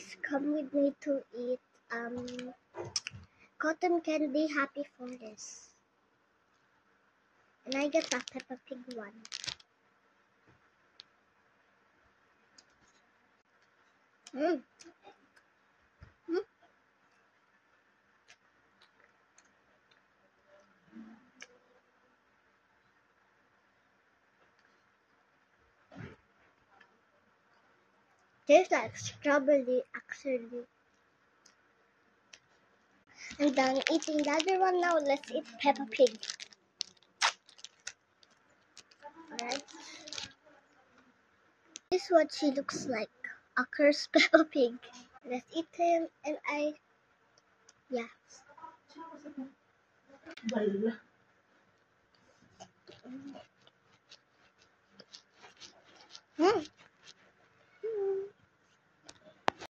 guys, come with me to eat cotton candy Happy Forest. And I get a Peppa Pig one. Mm. Mm. Tastes like strawberry actually. I'm done eating the other one now. Let's eat Peppa Pig. Alright. This is what she looks like. A cursed Peppa Pig. Let's eat him and yeah. Mm.